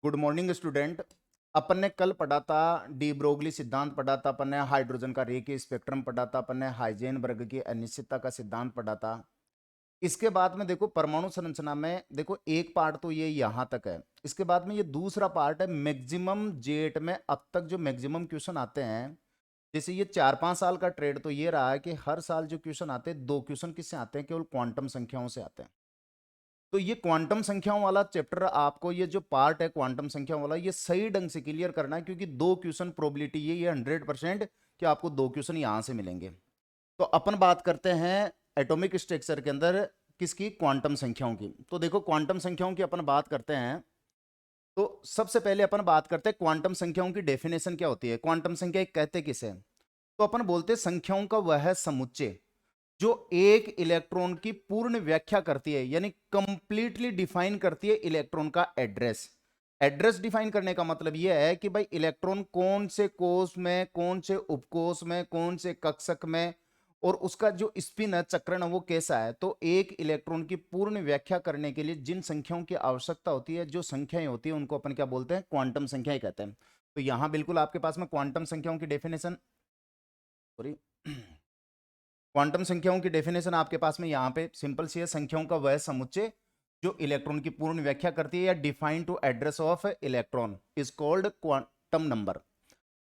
Good morning student. अपन ने कल पढ़ा था, डी ब्रोगली सिद्धांत पढ़ा था, अपन ने हाइड्रोजन का रेखीय स्पेक्ट्रम पढ़ा था, अपन ने हाइजेनबर्ग की अनिश्चितता का सिद्धांत पढ़ा था। इसके बाद में देखो परमाणु संरचना में देखो एक पार्ट तो ये यहां तक है। इसके बाद में ये दूसरा पार्ट है मैक्सिमम जेट में अब तक जो मैक्सिमम क्वेश्चन आते हैं। जैसे ये 4-5 साल का ट्रेड तो ये रहा है कि हर साल जो क्वेश्चन आते हैं, दो क्वेश्चन किससे आते हैं? केवल क्वांटम संख्याओं से आते हैं। तो ये क्वांटम संख्याओं वाला चैप्टर आपको, ये जो पार्ट है क्वांटम संख्याओं वाला, ये सही ढंग से क्लियर करना है, क्योंकि दो क्वेश्चन प्रोबेबिलिटी ये 100% कि आपको दो क्वेश्चन यहां से मिलेंगे। तो अपन बात करते हैं एटॉमिक स्ट्रक्चर के अंदर किसकी? क्वांटम संख्याओं की। तो देखो क्वांटम संख्याओं की अपन बात करते हैं, तो सबसे पहले अपन बात करते हैं क्वांटम संख्याओं की डेफिनेशन क्या होती है। क्वांटम संख्या एक कहते किसे? तो अपन बोलते हैं संख्याओं का वह समुच्चय जो एक इलेक्ट्रॉन की पूर्ण व्याख्या करती है, यानी कंप्लीटली डिफाइन करती है इलेक्ट्रॉन का एड्रेस। एड्रेस डिफाइन करने का मतलब यह है कि भाई इलेक्ट्रॉन कौन से कोष में, कौन से उपकोष में, कौन से कक्षक में, और उसका जो स्पिन है, चक्रण है, वो कैसा है। तो एक इलेक्ट्रॉन की पूर्ण व्याख्या करने के लिए जिन संख्याओं की आवश्यकता होती है, जो संख्याएं होती है, उनको अपन क्या बोलते हैं? क्वांटम संख्याएं कहते हैं। तो यहां बिल्कुल आपके पास में क्वांटम संख्याओं की डेफिनेशन, सॉरी, क्वांटम संख्याओं की डेफिनेशन आपके पास में यहां पे सिंपल सी है। संख्याओं का वह समुच्चय जो इलेक्ट्रॉन की पूर्ण व्याख्या करती है या define to address of electron is called quantum number.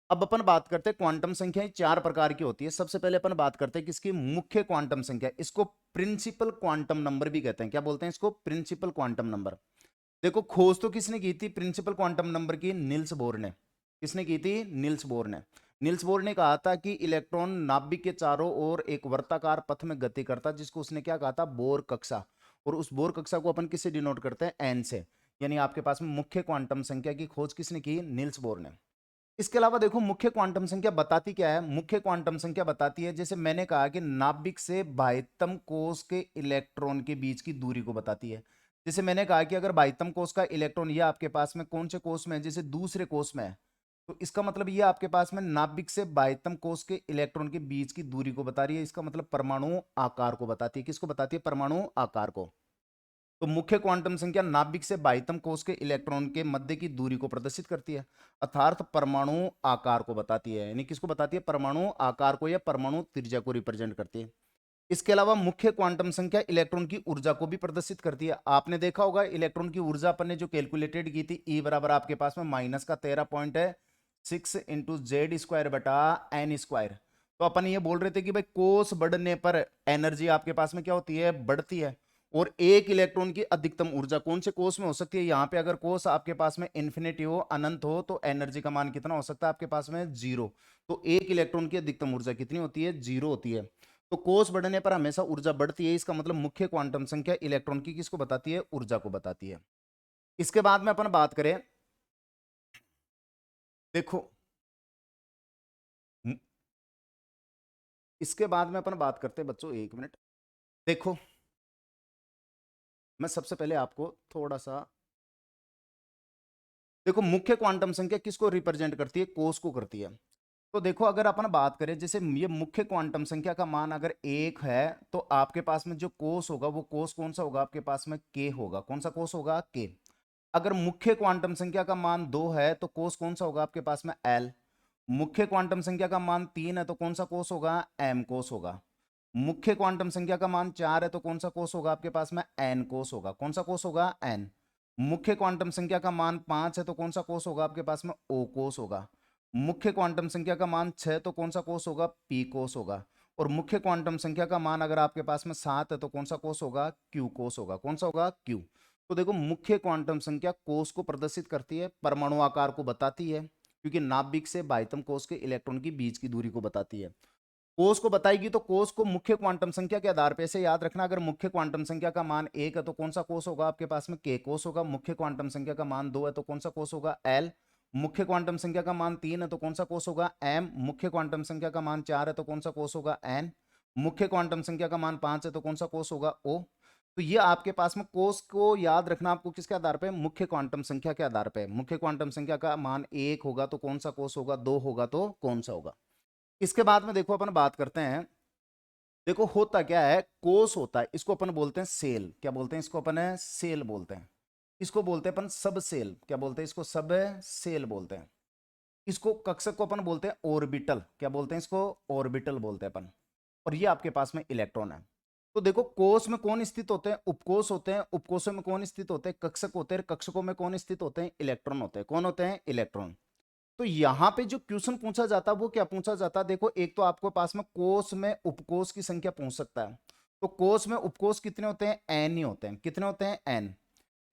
अब अपन बात करते हैं क्वांटम संख्याएं चार प्रकार की होती है। सबसे पहले अपन बात करते हैं किसकी? मुख्य क्वांटम संख्या। इसको प्रिंसिपल क्वांटम नंबर भी कहते हैं। क्या बोलते हैं इसको? Principal quantum number. देखो खोज तो किसने की थी प्रिंसिपल क्वांटम नंबर की? निल्स बोर ने। किसने की थी? निल्स बोर ने। निल्स बोर ने कहा था कि इलेक्ट्रॉन नाभिक के चारों ओर एक वर्ताकार पथ में गति करता, जिसको उसने क्या कहा था? बोर कक्षा। और उस बोर कक्षा को अपन किससे डिनोट करते हैं? एन से। यानी आपके पास में मुख्य क्वांटम संख्या की खोज किसने की? निल्स बोर ने। इसके अलावा देखो मुख्य क्वांटम संख्या बताती क्या है? मुख्य क्वांटम संख्या बताती है, जैसे मैंने कहा कि नाभिक से बाह्यतम कोष के इलेक्ट्रॉन के बीच की दूरी को बताती है। जैसे मैंने कहा कि अगर बाह्यतम कोष का इलेक्ट्रॉन ये आपके पास में कौन से कोष में है? जैसे दूसरे कोष में है, तो इसका मतलब ये आपके पास में नाभिक से बाह्यतम कोष के इलेक्ट्रॉन के बीच की दूरी को बता रही है। इसका मतलब परमाणु आकार को बताती है। किसको बताती है? परमाणु आकार को। तो मुख्य क्वांटम संख्या नाभिक से बाह्यतम कोष के इलेक्ट्रॉन के मध्य की दूरी को प्रदर्शित करती है, अर्थात परमाणु आकार को बताती है। यानी किसको बताती है? परमाणु आकार को या परमाणु त्रिज्या को रिप्रेजेंट करती है। इसके अलावा मुख्य क्वांटम संख्या इलेक्ट्रॉन की ऊर्जा को भी प्रदर्शित करती है। आपने देखा होगा इलेक्ट्रॉन की ऊर्जा अपन ने जो कैलकुलेटेड की थी, ई बराबर आपके पास में माइनस का 13 पॉइंट है 6 इंटू जेड स्क्वायर बटा एन स्क्वायर। तो अपन ये बोल रहे थे कि भाई कोष बढ़ने पर एनर्जी आपके पास में क्या होती है? बढ़ती है। और एक इलेक्ट्रॉन की अधिकतम ऊर्जा कौन से कोष में हो सकती है? यहाँ पे अगर कोष आपके पास में इन्फिनिटी हो, अनंत हो, तो एनर्जी का मान कितना हो सकता है आपके पास में? जीरो। तो एक इलेक्ट्रॉन की अधिकतम ऊर्जा कितनी होती है? जीरो होती है। तो कोष बढ़ने पर हमेशा ऊर्जा बढ़ती है। इसका मतलब मुख्य क्वांटम संख्या इलेक्ट्रॉन की किसको बताती है? ऊर्जा को बताती है। इसके बाद में अपन बात करें, देखो इसके बाद में अपन बात करते हैं बच्चों, एक मिनट। देखो मैं सबसे पहले आपको थोड़ा सा, देखो मुख्य क्वांटम संख्या किसको रिप्रेजेंट करती है? कोष को करती है। तो देखो अगर अपन बात करें, जैसे ये मुख्य क्वांटम संख्या का मान अगर एक है, तो आपके पास में जो कोष होगा वो कोष कौन सा होगा? आपके पास में के होगा। कौन सा कोष होगा? के। अगर मुख्य क्वांटम संख्या का मान दो है, तो कोष कौन सा होगा आपके पास में? एल। मुख्य क्वांटम संख्या का मान तीन है, तो कौन सा कोष होगा? एम कोष होगा। मुख्य क्वांटम संख्या का मान चार है, तो कौन सा कोष होगा आपके पास में? एन कोष होगा। कौन सा कोष होगा? एन। मुख्य क्वांटम संख्या का मान पांच है, तो कौन सा कोष होगा आपके पास में? ओ कोष होगा। मुख्य क्वांटम संख्या का मान छह, तो कौन सा कोष होगा? पी कोष होगा। और मुख्य क्वांटम संख्या का मान अगर आपके पास में सात है, तो कौन सा कोष होगा? क्यू कोष होगा। कौन सा होगा? क्यू। तो देखो मुख्य क्वांटम संख्या कोष को प्रदर्शित करती है, परमाणु आकार को बताती है, क्योंकि नाभिक से बाह्यतम कोष के इलेक्ट्रॉन की बीच की दूरी को बताती है। कोष को बताएगी तो कोष को मुख्य क्वांटम संख्या के आधार पर ऐसे याद रखना, अगर मुख्य क्वांटम संख्या का मान एक है, तो कौन सा कोष होगा आपके पास में? के कोष होगा। मुख्य क्वांटम संख्या का मान दो है, तो कौन सा कोष होगा? एल। मुख्य क्वांटम संख्या का मान तीन है, तो कौन सा कोष होगा? एम। मुख्य क्वांटम संख्या का मान चार है, तो कौन सा कोष होगा? एन। मुख्य क्वांटम संख्या का मान पांच है, तो कौन सा कोष होगा? ओ। तो ये आपके पास में कोष को याद रखना आपको किसके आधार पे? मुख्य क्वांटम संख्या के आधार पे। मुख्य क्वांटम संख्या का मान एक होगा तो कौन सा कोष होगा? दो होगा तो कौन सा होगा? इसके बाद में देखो अपन बात करते हैं, देखो होता क्या है, कोष होता है, इसको अपन बोलते हैं सेल। क्या बोलते हैं इसको? अपन है सेल बोलते हैं। इसको बोलते हैं अपन सब सेल, क्या बोलते हैं इसको, सब सेल बोलते हैं। इसको कक्षक को अपन बोलते हैं ऑर्बिटल, क्या बोलते हैं इसको, ऑर्बिटल बोलते हैं अपन। और ये आपके पास में इलेक्ट्रॉन है। तो देखो कोष में कौन स्थित होते हैं, उपकोष होते हैं, उपकोषों में कौन स्थित होते हैं, कक्षक होते हैं, कक्षकों में कौन स्थित होते हैं, इलेक्ट्रॉन होते हैं। कौन होते हैं, इलेक्ट्रॉन। तो यहां पे जो क्वेश्चन पूछा जाता है वो क्या पूछा जाता है, देखो एक तो आपके पास में कोष में उपकोष की संख्या पूछ सकता है। तो कोष में उपकोष कितने होते हैं, एन ही होते हैं। कितने होते हैं, एन।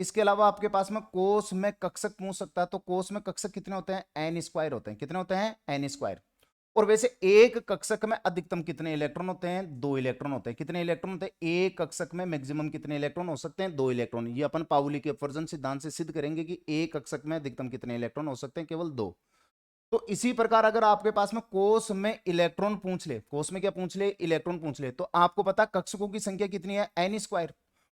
इसके अलावा आपके पास में कोष में कक्षक पूछ सकता है। तो कोष में कक्षक कितने होते हैं, एन स्क्वायर होते हैं। कितने होते हैं, एन स्क्वायर। और वैसे एक कक्षक में अधिकतम कितने इलेक्ट्रॉन होते हैं, 2 इलेक्ट्रॉन होते हैं। कितने इलेक्ट्रॉन होते हैं, एक कक्षक में मैक्सिमम कितने इलेक्ट्रॉन हो सकते हैं, 2 इलेक्ट्रॉन। ये अपन पाउली के अपवर्जन सिद्धांत से सिद्ध करेंगे कि एक कक्षक में अधिकतम कितने इलेक्ट्रॉन हो सकते हैं, केवल 2। तो इसी प्रकार अगर आपके पास में कोष में इलेक्ट्रॉन पूछ ले, कोष में क्या पूछ ले, इलेक्ट्रॉन पूछ ले, तो आपको पता कक्षकों की संख्या कितनी है, एन स्क्वायर।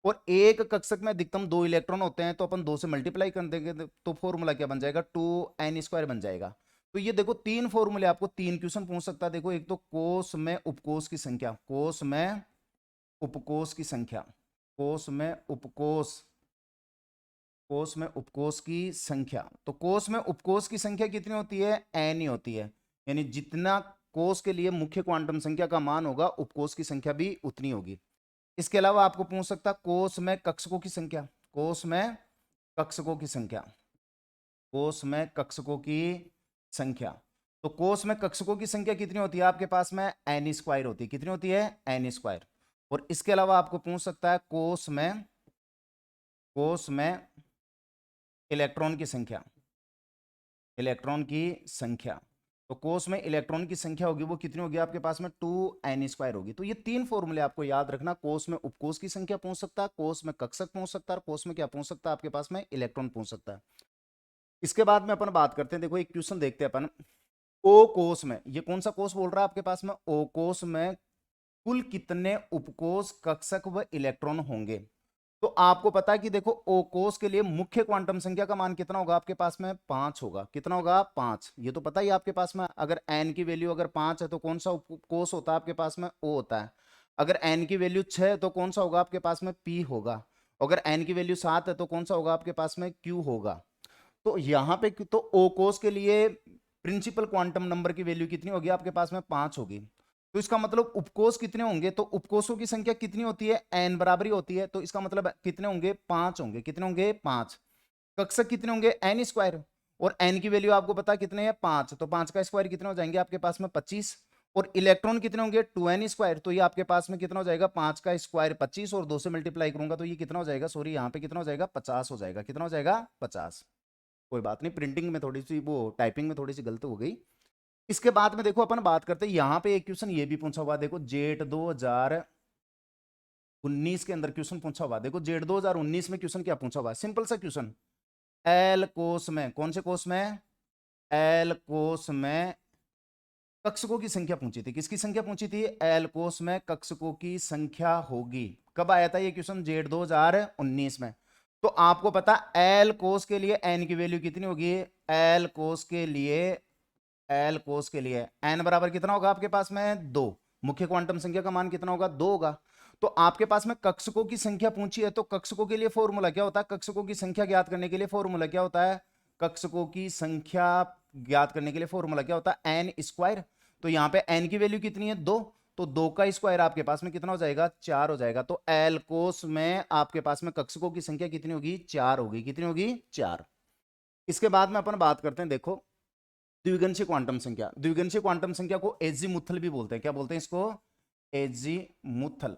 और एक कक्षक में अधिकतम 2 इलेक्ट्रॉन होते हैं, तो अपन 2 से मल्टीप्लाई कर देंगे तो फॉर्मूला क्या बन जाएगा, 2n² बन जाएगा। तो ये देखो 3 फॉर्मूले, आपको 3 क्वेश्चन पूछ सकता है। देखो एक तो कोष में उपकोष की संख्या, कोष में उपकोष की संख्या, कोष में उपकोष, कोष में उपकोष की संख्या। तो कोष में उपकोष की संख्या कितनी होती है, एन ही होती है। यानी जितना कोष के लिए मुख्य क्वांटम संख्या का मान होगा, उपकोष की संख्या भी उतनी होगी। इसके अलावा आपको पूछ सकता है कोष में कक्षकों की संख्या, कोष में कक्षकों की संख्या, कोष में कक्षकों की संख्या। तो कोष में कक्षकों की संख्या कितनी होती है आपके पास में, एन स्क्वायर होती है। कितनी होती है, एन स्क्वायर। और इसके अलावा आपको पूछ सकता है कोष में इलेक्ट्रॉन की संख्या, इलेक्ट्रॉन की संख्या। तो कोष में इलेक्ट्रॉन की संख्या होगी वो कितनी होगी आपके पास में, 2n² होगी। तो ये 3 फॉर्मूले आपको याद रखना। कोष में उपकोष की संख्या पूछ सकता है, कोष में कक्षक पूछ सकता है, और कोष में क्या पूछ सकता है आपके पास में, इलेक्ट्रॉन पूछ सकता है। इसके बाद में अपन बात करते हैं, देखो एक क्वेश्चन देखते हैं अपन। ओ कोष में, ये कौन सा कोष बोल रहा है आपके पास में, ओ कोष में कुल कितने उपकोष, कक्षक व इलेक्ट्रॉन होंगे। तो आपको पता है कि देखो ओ कोष के लिए मुख्य क्वांटम संख्या का मान कितना होगा आपके पास में, 5 होगा। कितना होगा, 5। ये तो पता ही आपके पास में। अगर एन की वैल्यू अगर 5 है तो कौन सा कोष होता है आपके पास में, ओ होता है। अगर एन की वैल्यू 6 है तो कौन सा होगा आपके पास में, पी होगा। अगर एन की वैल्यू 7 है तो कौन सा होगा आपके पास में, क्यू होगा। तो यहां पे तो ओ कोष के लिए प्रिंसिपल क्वांटम नंबर की वैल्यू कितनी होगी आपके पास में, 5 होगी। तो इसका मतलब उपकोष कितने होंगे, तो उपकोषों की संख्या कितनी होती है, एन बराबरी होती है। तो इसका मतलब कितने होंगे, 5 होंगे। कितने होंगे, 5। कक्षक कितने होंगे, एन स्क्वायर। और एन की वैल्यू आपको पता कितने हैं, 5। तो 5 का स्क्वायर कितने हो जाएंगे आपके पास में, 25। और इलेक्ट्रॉन कितने होंगे, 2n²। तो ये आपके पास में कितना हो जाएगा, 5 का स्क्वायर 25, और 2 से मल्टीप्लाई करूंगा तो ये कितना हो जाएगा, सॉरी यहाँ पे कितना हो जाएगा, 50 हो जाएगा। कितना हो जाएगा, 50। कोई बात नहीं, प्रिंटिंग में थोड़ी सी, वो टाइपिंग में थोड़ी सी गलती हो गई। इसके बाद में देखो अपन बात करते हैं, यहां पे एक क्वेश्चन ये भी पूछा हुआ, देखो जेट 2019 के अंदर क्वेश्चन पूछा हुआ। देखो जेट 2019 में क्वेश्चन क्या पूछा हुआ, सिंपल सा क्वेश्चन। एल कोष में, कौन से कोष में, एल कोष में कक्षकों की संख्या पूछी थी। किसकी संख्या पूछी थी, एल कोष में कक्षकों की संख्या होगी। कब आया था ये क्वेश्चन, जेट 2019 में। तो आपको पता एल कोष के लिए एन की वैल्यू कितनी होगी, एल कोष के लिए, एल कोष के लिए एन बराबर कितना होगा आपके पास में, 2। मुख्य क्वांटम संख्या का मान कितना होगा, 2 होगा। तो आपके पास में कक्षकों की संख्या पूछी है, तो कक्षकों के लिए फॉर्मूला क्या होता है, कक्षकों की संख्या ज्ञात करने के लिए फॉर्मूला क्या होता है, कक्षकों की संख्या ज्ञात करने के लिए फॉर्मूला क्या होता है, एन स्क्वायर। तो यहां पे एन की वैल्यू कितनी है, 2। तो 2 का स्क्वायर आपके पास में कितना हो जाएगा, 4 हो जाएगा। तो एल कोष में आपके पास में कक्षकों की संख्या कितनी होगी, 4 होगी। कितनी होगी, 4। इसके बाद में अपन बात करते हैं, देखो द्विगंशीय क्वांटम संख्या। द्विगंशीय क्वांटम संख्या को एजीमुथल भी बोलते हैं। क्या बोलते हैं इसको, एजीमुथल,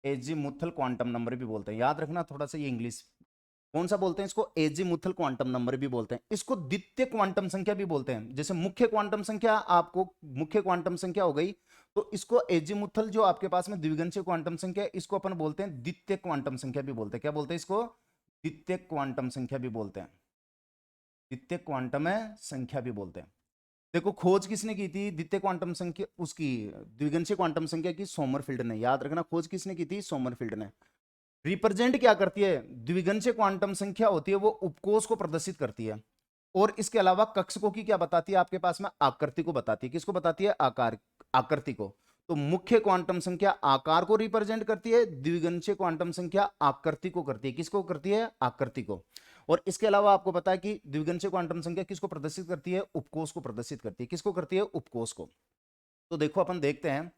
एजीमुथल क्वांटम नंबर भी बोलते हैं। याद रखना थोड़ा सा ये इंग्लिश, कौन सा बोलते हैं इसको, एजीमुथल क्वांटम नंबर भी बोलते हैं। इसको द्वितीय क्वांटम संख्या भी बोलते हैं। जैसे मुख्य क्वांटम संख्या, आपको मुख्य क्वांटम संख्या हो गई, तो इसको एजीमुथल जो आपके पास में द्विगंशीय क्वांटम संख्या है, इसको अपन बोलते हैं द्वितीय क्वांटम संख्या भी बोलते हैं। क्या बोलते हैं इसको, द्वितीय क्वांटम संख्या भी बोलते हैं, द्वितीय क्वांटम संख्या भी बोलते हैं। देखो खोज किसने की थी द्वितीय क्वांटम संख्या, उसकी द्विगंशीय क्वांटम संख्या की, सोमरफील्ड ने। याद रखना खोज किसने की थी, सोमरफील्ड ने। रिप्रेजेंट क्या करती है, द्विगंशीय क्वांटम संख्या होती है वो उपकोष को प्रदर्शित करती है। और इसके अलावा कक्षकों की क्या बताती है आपके पास में, आकृति को बताती है। किसको बताती है, आकार, आकृति को। तो मुख्य क्वांटम संख्या आकार को रिप्रेजेंट करती है, द्विगुणित क्वांटम संख्या आकृति को करती है। किसको करती है? आकृति को। और इसके अलावा आपको पता है कि द्विगुणित क्वांटम संख्या किसको प्रदर्शित करती है? उपकोष को प्रदर्शित करती है। किसको करती है? उपकोष को। तो देखो अपन देखते हैं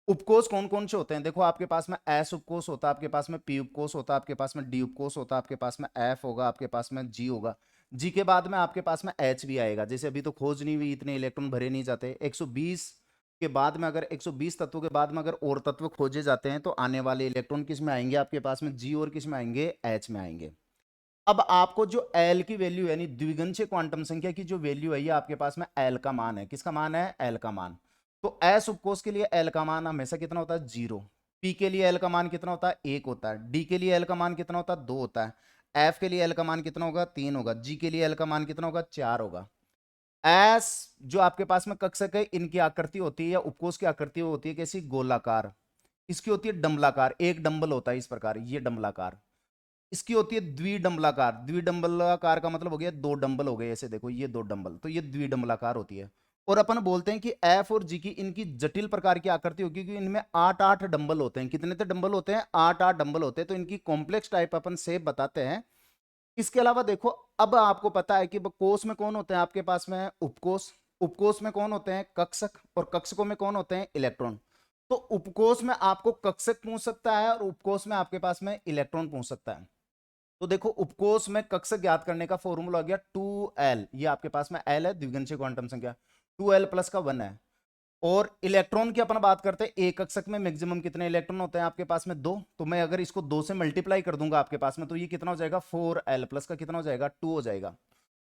उपकोष कौन कौन से होते हैं। देखो आपके पास में एस उपकोष होता है, आपके पास में पी उपकोष होता है, आपके पास में डी उपकोष होता है, आपके पास में एफ होगा, आपके पास में जी होगा। जी के बाद में आपके पास में एच भी आएगा। जैसे अभी तो खोज नहीं हुई, इतने इलेक्ट्रॉन भरे नहीं जाते। 120 के बाद में अगर 120 तत्वों के बाद में अगर और तत्व खोजे जाते हैं तो आने वाले इलेक्ट्रॉन किस में आएंगे? आपके पास में जी और किस में आएंगे? एच में आएंगे। अब आपको जो एल की वैल्यू यानी द्विगुणित क्वांटम संख्या की जो वैल्यू है, ये आपके पास में एल का मान है। किसका मान है? एल का मान। तो एस उपकोष के लिए एल का मान हमेशा कितना होता है? 0। पी के लिए एल का मान कितना होता है? 1 होता है। डी के लिए एल का मान कितना होता है? 2 होता है। एफ के लिए एल का मान कितना होगा? 3 होगा। जी के लिए एल का मान कितना होगा? 4 होगा। एस जो आपके पास में कक्षक है, इनकी आकृति होती है या उपकोष की आकृति होती है कैसी? गोलाकार। इसकी होती है डंबलाकार। एक डंबल होता है इस प्रकार, ये डंबलाकार। इसकी होती है द्विडंबलाकार। द्विडंबलाकार का मतलब हो गया 2 डंबल हो गए। ऐसे देखो ये 2 डंबल, तो ये द्विडंबलाकार होती है। और अपन बोलते हैं कि एफ और जी की इनकी जटिल प्रकार की आकृति होगी क्योंकि इनमें 8-8 डंबल होते हैं। कितने तो डंबल होते हैं? 8-8 डंबल होते हैं। तो इनकी कॉम्प्लेक्स टाइप अपन शेप बताते हैं। इसके अलावा देखो, अब आपको पता है कि कोष में कौन होते हैं? आपके पास में उपकोष। उपकोष में कौन होते हैं? कक्षक। और कक्षकों में कौन होते हैं? इलेक्ट्रॉन। तो उपकोष में आपको कक्षक पूछ सकता है और उपकोष में आपके पास में इलेक्ट्रॉन पूछ सकता है। तो देखो उपकोष में कक्षक ज्ञात करने का फॉर्मूला हो गया 2l। ये आपके पास में l है, द्विगुणित क्वांटम संख्या। 2l प्लस का 1 है। और इलेक्ट्रॉन की अपन बात करते हैं, एक कक्षक में मैक्सिमम कितने इलेक्ट्रॉन होते हैं? आपके पास में 2। तो मैं अगर इसको 2 से मल्टीप्लाई कर दूंगा आपके पास में, तो ये कितना हो जाएगा? 4l प्लस का कितना हो जाएगा? 2 हो जाएगा।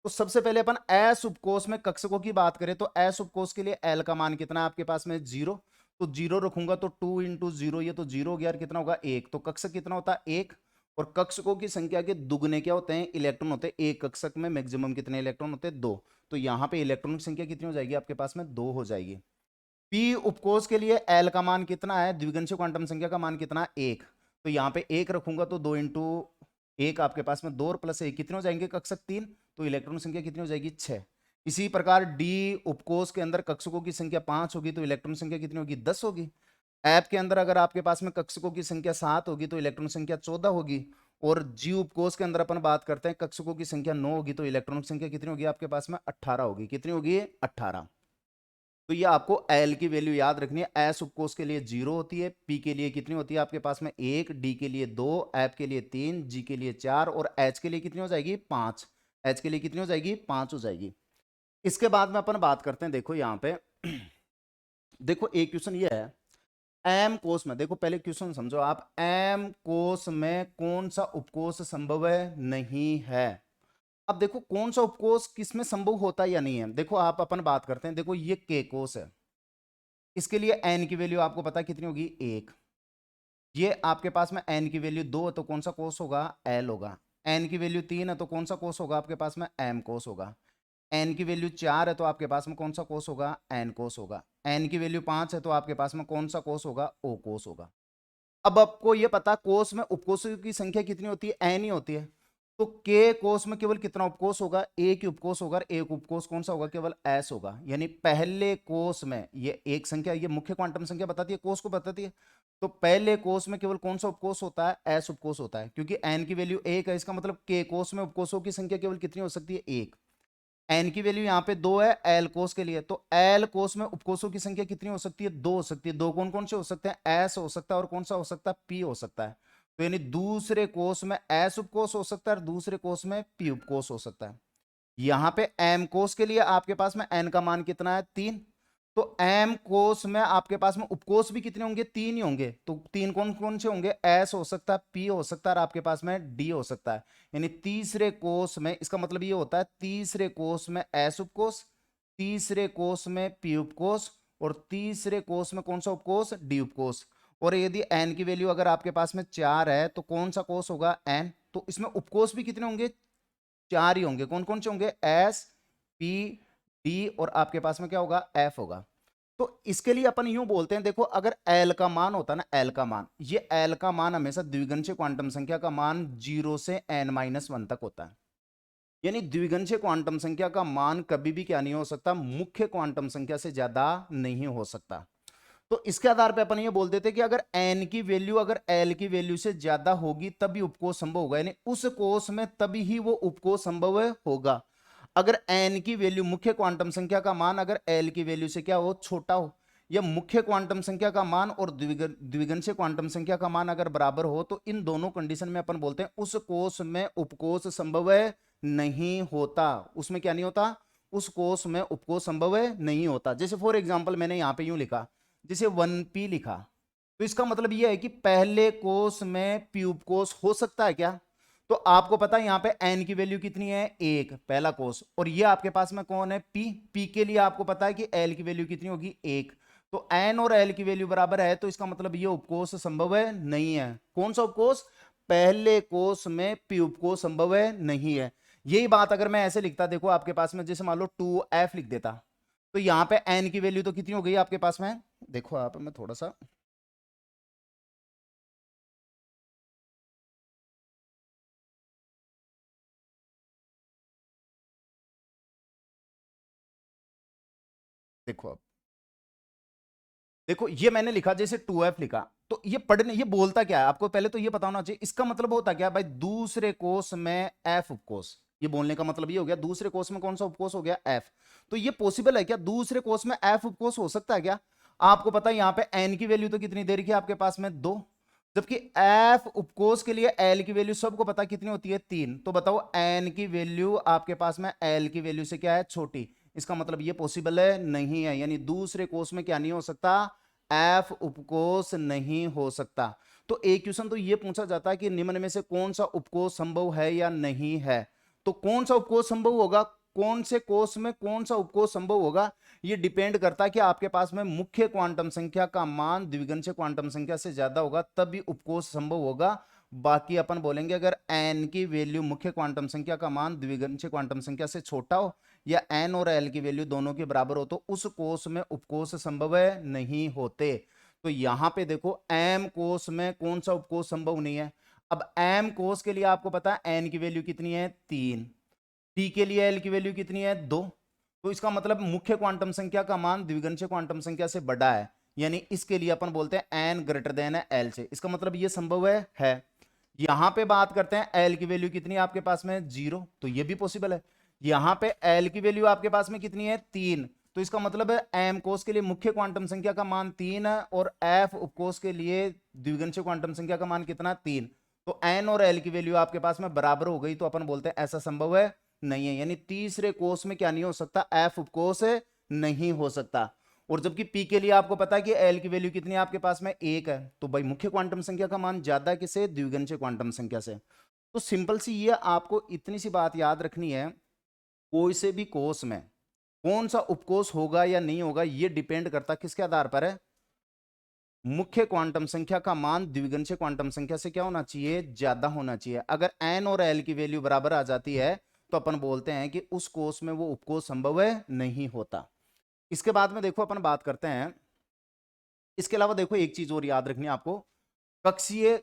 तो सबसे पहले अपन एस उपकोष में कक्षकों की बात करें तो एस उपकोष के लिए l का मान कितना है? आपके पास में 0। तो 0 रखूंगा तो 2 इंटू 0, ये तो 0 हो गया। कितना होगा? 1। तो कक्षक कितना होता है? 1। और कक्षकों की संख्या के दुगने क्या होते हैं? इलेक्ट्रॉन होते हैं। एक कक्षक में मैक्सिमम कितने इलेक्ट्रॉन होते हैं? 2। तो यहाँ पे इलेक्ट्रॉन की संख्या कितनी हो जाएगी? आपके पास में 2 हो जाएगी। पी उपकोष के लिए एल का मान कितना है? द्विगुणित क्वांटम संख्या का मान कितना है? 1। तो यहाँ पे 1 रखूंगा तो 2 इंटू 1 आपके पास में 2 और प्लस 1 कितने हो जाएंगे? कक्षक 3। तो इलेक्ट्रॉन संख्या कितनी हो जाएगी? 6। इसी प्रकार डी उपकोष के अंदर कक्षकों की संख्या 5 होगी तो इलेक्ट्रॉन संख्या कितनी होगी? 10 होगी। ऐप के अंदर अगर आपके पास में कक्षकों की संख्या 7 होगी तो इलेक्ट्रॉन संख्या 14 होगी। और जी उपकोष के अंदर अपन बात करते हैं कक्षकों की संख्या 9 होगी तो इलेक्ट्रॉन संख्या कितनी होगी? आपके पास में 18 होगी। कितनी होगी? 18। तो ये आपको एल की वैल्यू याद रखनी है। एस उपकोष के लिए 0 होती है, पी के लिए कितनी होती है? आपके पास में 1, डी के लिए 2, एफ के लिए 3, जी के लिए 4 और एच के लिए कितनी हो जाएगी? 5। एच के लिए कितनी हो जाएगी? 5 हो जाएगी। इसके बाद में अपन बात करते हैं, देखो यहाँ पे देखो एक क्वेश्चन ये है, एम कोष में। देखो पहले क्वेश्चन समझो आप, एम कोष में कौन सा उपकोष संभव है? नहीं है। अब देखो कौन सा उपकोष किसमें संभव होता है या नहीं है। देखो आप अपन बात करते हैं, देखो ये के कोष है, इसके लिए एन की वैल्यू आपको पता है कितनी होगी? 1। ये आपके पास में एन की वैल्यू 2 है तो कौन सा कोष होगा? एल होगा। एन की वैल्यू 3 है तो कौन सा कोष होगा? आपके पास में एम कोष होगा। एन की वैल्यू 4 है तो आपके पास में कौन सा कोष होगा? एन कोष होगा। एन की वैल्यू 5 है तो आपके पास में कौन सा कोष होगा? ओ कोष होगा। अब आपको ये पता कोष में उपकोषों की संख्या कितनी होती है? एन ही होती है। तो के कोष में केवल कितना उपकोष होगा? एक ही उपकोष होगा। एक उपकोष कौन सा होगा? केवल एस होगा। यानी पहले कोष में ये एक संख्या, ये मुख्य क्वांटम संख्या बताती है, कोष को बताती है। तो पहले कोष में केवल कौन सा उपकोष होता है? एस उपकोष होता है। क्योंकि एन की वैल्यू 1 है, इसका मतलब के कोष में उपकोषों की संख्या केवल कितनी हो सकती है? 1। एन की वैल्यू यहाँ पे 2 है एल कोष के लिए, तो एल कोष में उपकोषों की संख्या कितनी हो सकती है? 2 हो सकती है। 2 कौन कौन से हो सकते हैं? एस हो सकता है और कौन सा हो सकता है? पी हो सकता है। तो यानी दूसरे कोष में एस उपकोष हो सकता है और दूसरे कोष में पी उपकोष हो सकता है। यहाँ पे एम कोष के लिए आपके पास में एन का मान कितना है? 3। तो एम कोष में आपके पास में उपकोष भी कितने होंगे? 3 ही होंगे। तो 3 कौन कौन से होंगे? एस हो सकता है, पी हो सकता है और आपके पास में डी हो सकता है। यानी तीसरे कोष में, इसका मतलब ये होता है तीसरे कोष में एस उपकोष, तीसरे कोष में पी उपकोष और तीसरे कोष में कौन सा उपकोष? डी उपकोष। और यदि एन की वैल्यू अगर आपके पास में 4 है तो कौन सा कोष होगा? एन। तो इसमें उपकोष भी कितने होंगे? 4 ही होंगे। कौन कौन से होंगे? एस, पी, डी और आपके पास में क्या होगा? एफ होगा। तो इसके लिए अपन यूं बोलते हैं, देखो अगर एल का मान होता है ना, एल का मान, ये एल का मान हमेशा द्विगुणित क्वांटम संख्या का मान 0 से n-1 तक होता है। यानी द्विगुणित क्वांटम संख्या का मान कभी भी क्या नहीं हो सकता? मुख्य क्वांटम संख्या से ज्यादा नहीं हो सकता। तो इसके आधार पे अपन ये बोल देते कि अगर एन की वैल्यू अगर एल की वैल्यू से ज्यादा होगी तभी उपकोष संभव होगा, यानी उस कोष में तभी ही वो उपकोष संभव होगा। अगर एन की वैल्यू मुख्य क्वांटम संख्या का मान अगर एल की वैल्यू से क्या हो छोटा हो, या मुख्य क्वांटम संख्या का मान और द्विगुणित क्वांटम संख्या का मान अगर बराबर हो, तो इन दोनों कंडीशन में अपन बोलते हैं उस कोष में उपकोष संभव नहीं होता। उसमें क्या नहीं होता, उस कोष में उपकोष संभव नहीं होता। जैसे फॉर एग्जांपल मैंने यहां पे यूं लिखा, जैसे 1p लिखा, तो इसका मतलब यह है कि पहले कोष में p उपकोष हो सकता है क्या? तो आपको पता है यहां पे n की वैल्यू कितनी है, एक, पहला कोष, और ये आपके पास में कौन है, p के लिए आपको पता है कि l की वैल्यू कितनी होगी, एक। तो n और l की वैल्यू बराबर है, तो इसका मतलब ये उपकोष संभव है नहीं है। कौन सा उपकोष, पहले कोष में p उपकोष संभव है नहीं है। यही बात अगर मैं ऐसे लिखता, देखो आपके पास में जैसे मान लो 2f लिख देता, तो यहां पे n की वैल्यू तो कितनी हो गई आपके पास में, देखो आप, मैं थोड़ा सा देखो, अब देखो ये मैंने लिखा जैसे 2f लिखा, तो ये पढ़ने ये बोलता क्या है आपको पहले तो ये पता होना चाहिए। इसका मतलब होता क्या भाई, दूसरे कोष में f उपकोष, ये बोलने का मतलब ये हो गया दूसरे कोष में कौन सा उपकोष हो गया, f। तो ये पॉसिबल है क्या, दूसरे कोष में f उपकोष हो सकता है क्या? आपको पता है यहां पे n की वैल्यू तो कितनी दे रखी है आपके पास में, 2, जबकि f उपकोष के लिए l की वैल्यू सबको पता कितनी होती है, 3। तो बताओ n की वैल्यू आपके पास में l की वैल्यू से क्या है, छोटी। इसका मतलब ये पॉसिबल है नहीं है, यानी दूसरे कोष में क्या नहीं हो सकता, एफ उपकोष नहीं हो सकता। तो एक क्वेश्चन तो ये पूछा जाता है कि निम्न में से कौन सा उपकोष संभव है या नहीं है। तो कौन सा उपकोष संभव होगा, कौन से कोष में कौन सा उपकोष संभव होगा, ये डिपेंड करता है कि आपके पास में मुख्य क्वांटम संख्या का मान द्विगुणित क्वांटम संख्या से ज्यादा होगा तभी उपकोष संभव होगा। बाकी अपन बोलेंगे अगर n की वैल्यू मुख्य क्वांटम संख्या का मान द्विगुणित क्वांटम संख्या से छोटा हो, या n और l की वैल्यू दोनों के बराबर हो, तो उस कोष में उपकोष संभव नहीं होते। तो यहां पे देखो m कोष में कौन सा उपकोष संभव नहीं है। अब m कोष के लिए आपको पता है n की वैल्यू कितनी है, 3, t के लिए l की वैल्यू कितनी है, 2। तो इसका मतलब मुख्य क्वांटम संख्या का मान द्विगुणित क्वांटम संख्या से बड़ा है, यानी इसके लिए अपन बोलते हैं n ग्रेटर देन है l से। इसका मतलब ये संभव है। यहां पे बात करते हैं l की वैल्यू कितनी है आपके पास में, 0, तो ये भी पॉसिबल है। यहां पे l की वैल्यू आपके पास में कितनी है, 3, तो इसका मतलब है m कोष के लिए मुख्य क्वांटम संख्या का मान 3 है और f उपकोष के लिए द्विगुणित क्वांटम संख्या का मान कितना, 3। तो n और l की वैल्यू आपके पास में बराबर हो गई, तो अपन बोलते हैं ऐसा संभव है नहीं है, यानी तीसरे कोष में क्या नहीं हो सकता, f उपकोष नहीं हो सकता। और जबकि p के लिए आपको पता है कि l की वैल्यू कितनी है आपके पास में, 1 है, तो भाई मुख्य क्वांटम संख्या का मान ज्यादा किसे, द्विगुणित क्वांटम संख्या से। तो सिंपल सी ये आपको इतनी सी बात याद रखनी है, कोई से भी कोष में कौन सा उपकोष होगा या नहीं होगा, ये डिपेंड करता किसके आधार पर है, मुख्य क्वांटम संख्या का मान द्विगुणित क्वांटम संख्या से क्या होना चाहिए, ज्यादा होना चाहिए। अगर n और l की वैल्यू बराबर आ जाती है, तो अपन बोलते हैं कि उस कोष में वो उपकोष संभव नहीं होता। इसके बाद में देखो अपन बात करते हैं, इसके अलावा देखो एक चीज और याद रखनी है आपको, कक्षीय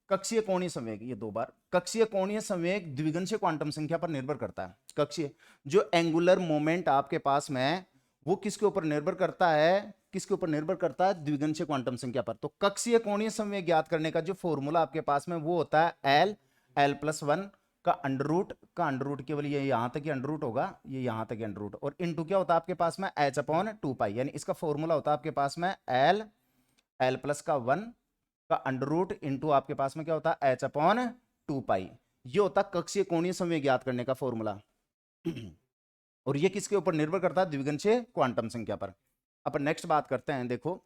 कक्षीय कोणीय संवेग, ये 2 बार, कक्षीय कोणीय संवेग द्विगुणित क्वांटम संख्या पर निर्भर करता है। कक्षीय जो एंगुलर मोमेंट आपके पास में है वो किसके ऊपर निर्भर करता है, किसके ऊपर निर्भर करता है, द्विगुणित क्वांटम संख्या पर। तो कक्षीय कोणीय संवेग ज्ञात करने का जो फॉर्मूला आपके पास में वो होता है l+1 का अंडर रूट केवल ये यहां तक ही अंडर रूट होगा, ये यहां तक अंडर रूट, और इनटू क्या होता है आपके पास में h/2π, यानी इसका फॉर्मूला होता है आपके पास में l+1 का अंडर रूट इंटू आपके पास में क्या होता है, h/2π। ये होता है कक्षीय कोणीय संवेग ज्ञात करने का फॉर्मूला। और ये किसके ऊपर निर्भर करता है, द्विगुणित क्वांटम संख्या पर। अपन नेक्स्ट बात करते हैं, देखो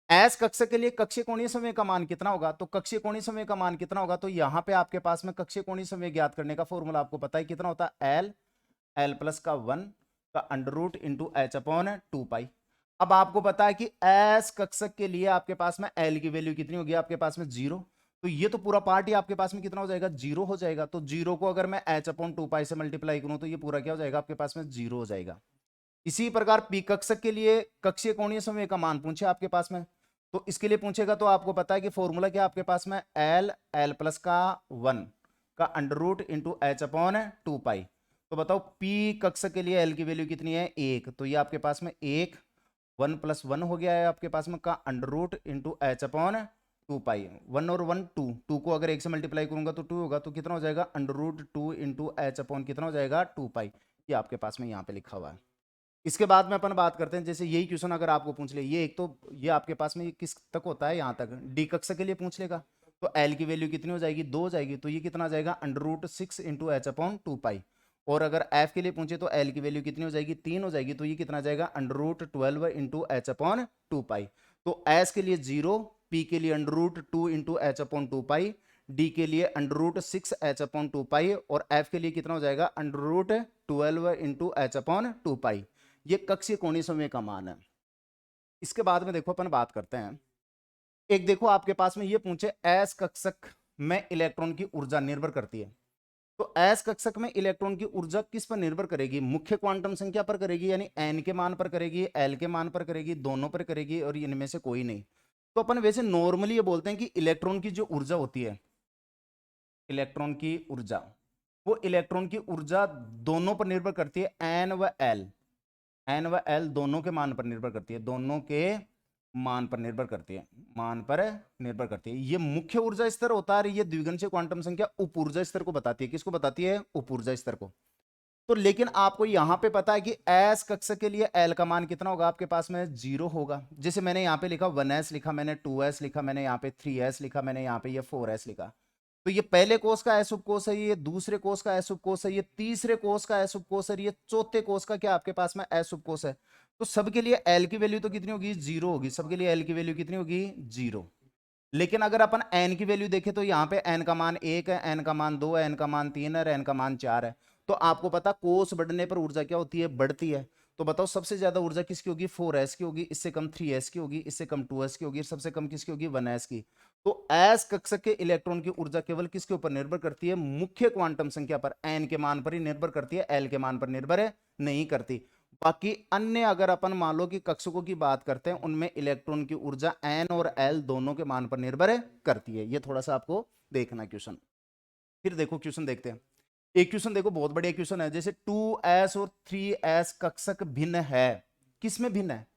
एस कक्षक के लिए कक्षीय कोणीय संवेग का मान कितना होगा, तो कक्षीय कोणीय संवेग का मान कितना होगा, तो यहां पे आपके पास में कक्षीय कोणीय संवेग ज्ञात करने का फॉर्मूला आपको पता है कितना होता है, l+1 का अंडर रूट इंटू h/2π। अब आपको पता है कि एस कक्षक के लिए आपके पास में l की वैल्यू कितनी होगी, आपके पास में 0, तो ये तो पूरा पार्ट ही आपके पास में कितना हो जाएगा, 0 हो जाएगा। तो 0 को अगर मैं h/2π से मल्टीप्लाई करूं तो ये पूरा क्या हो जाएगा, आपके पास में 0 हो जाएगा। इसी प्रकार पी कक्षक के लिए कक्षीय कोणीय संवेग का मान पूछे आपके पास में, तो इसके लिए पूछेगा तो आपको पता है कि फॉर्मूला क्या आपके पास में, l+1 का अंडर रूट इंटू h/2π। तो बताओ पी कक्षक के लिए l की वैल्यू कितनी है, 1, तो ये आपके पास में 1, 1 + 1 हो गया है आपके पास में का under root into H upon 2 pi. 1 और 1 2, 2 को अगर 1 से मल्टीप्लाई करूंगा तो 2 होगा, तो कितना हो जाएगा under root 2 into H upon कितना हो जाएगा 2 पाई। ये आपके पास में यहाँ पे लिखा हुआ है। इसके बाद में अपन बात करते हैं, जैसे यही क्वेश्चन अगर आपको पूछ ले, ये एक तो ये आपके पास में ये किस तक होता है, यहाँ तक डी कक्षा के लिए पूछ लेगा, तो एल की वैल्यू कितनी हो जाएगी 2 हो जाएगी, तो ये कितना आ जाएगा under root 6 into H upon 2 pi. और अगर एफ के लिए पूछे तो एल की वैल्यू कितनी हो जाएगी 3 हो जाएगी, तो ये कितना आ जाएगा under root 12 into H upon 2 pi. तो एस के लिए 0, पी के लिए under root 2 into H upon 2 pi, D के लिए under root 6 H upon 2 pi, और एफ के लिए कितना हो जाएगा under root 12 into H upon 2 pi. ये कक्षीय कोणीय संवेग का मान है। इसके बाद में देखो अपन बात करते हैं, एक देखो आपके पास में ये पूछे एस कक्षक में इलेक्ट्रॉन की ऊर्जा निर्भर करती है, तो एस कक्षक में इलेक्ट्रॉन की ऊर्जा किस पर निर्भर करेगी, मुख्य क्वांटम संख्या पर करेगी, यानी एन के मान पर करेगी, एल के मान पर करेगी, दोनों पर करेगी, और इनमें से कोई नहीं। तो अपन वैसे नॉर्मली ये बोलते हैं कि इलेक्ट्रॉन की जो ऊर्जा होती है, इलेक्ट्रॉन की ऊर्जा, वो इलेक्ट्रॉन की ऊर्जा दोनों पर निर्भर करती है, एन व एल, एन व एल दोनों के मान पर निर्भर करती है, दोनों के मान पर निर्भर करती है, मान पर निर्भर करती है। ये मुख्य ऊर्जा स्तर होता है, ये द्विगुणित क्वांटम संख्या उप ऊर्जा स्तर को बताती है, किसको बताती है उप ऊर्जा स्तर को। तो लेकिन आपको यहां पे पता है कि एस कक्षक के लिए एल का मान कितना होगा आपके पास में 0 होगा, जैसे मैंने यहां पे लिखा 1s लिखा, मैंने 2s लिखा, मैंने यहां पे 3s लिखा, मैंने यहां पे ये 4s लिखा। तो ये पहले कोष का एस उपकोष है, ये दूसरे कोष का एस उपकोष है, ये तीसरे कोष का एस उपकोष है, ये चौथे कोष का क्या आपके पास में एस उपकोष है। तो सबके लिए एल की वैल्यू तो कितनी होगी 0 होगी, सबके लिए एल की वैल्यू कितनी होगी 0। लेकिन अगर अपन एन की वैल्यू देखें तो यहाँ पे एन का मान 1 है, एन का मान 2 है, एन का मान 3 है, एन का मान 4 है। तो आपको पता कोष बढ़ने पर ऊर्जा क्या होती है बढ़ती है। तो बताओ सबसे ज्यादा ऊर्जा किसकी होगी 4s की होगी, इससे कम 3s की होगी, इससे कम 2s की होगी, सबसे कम किसकी होगी 1s की। तो एस कक्षक के इलेक्ट्रॉन की ऊर्जा केवल किसके ऊपर निर्भर करती है, मुख्य क्वांटम संख्या पर, एन के मान पर ही निर्भर करती है, एल के मान पर निर्भर है नहीं करती। बाकी अन्य अगर अपन मान लो कि कक्षकों की बात करते हैं, उनमें इलेक्ट्रॉन की ऊर्जा एन और एल दोनों के मान पर निर्भर करती है। ये थोड़ा सा आपको देखना क्वेश्चन। फिर देखो क्वेश्चन देखते हैं, एक क्वेश्चन देखो बहुत बढ़िया क्वेश्चन है, जैसे 2s और 3s कक्षक भिन्न है, किसमें भिन्न है,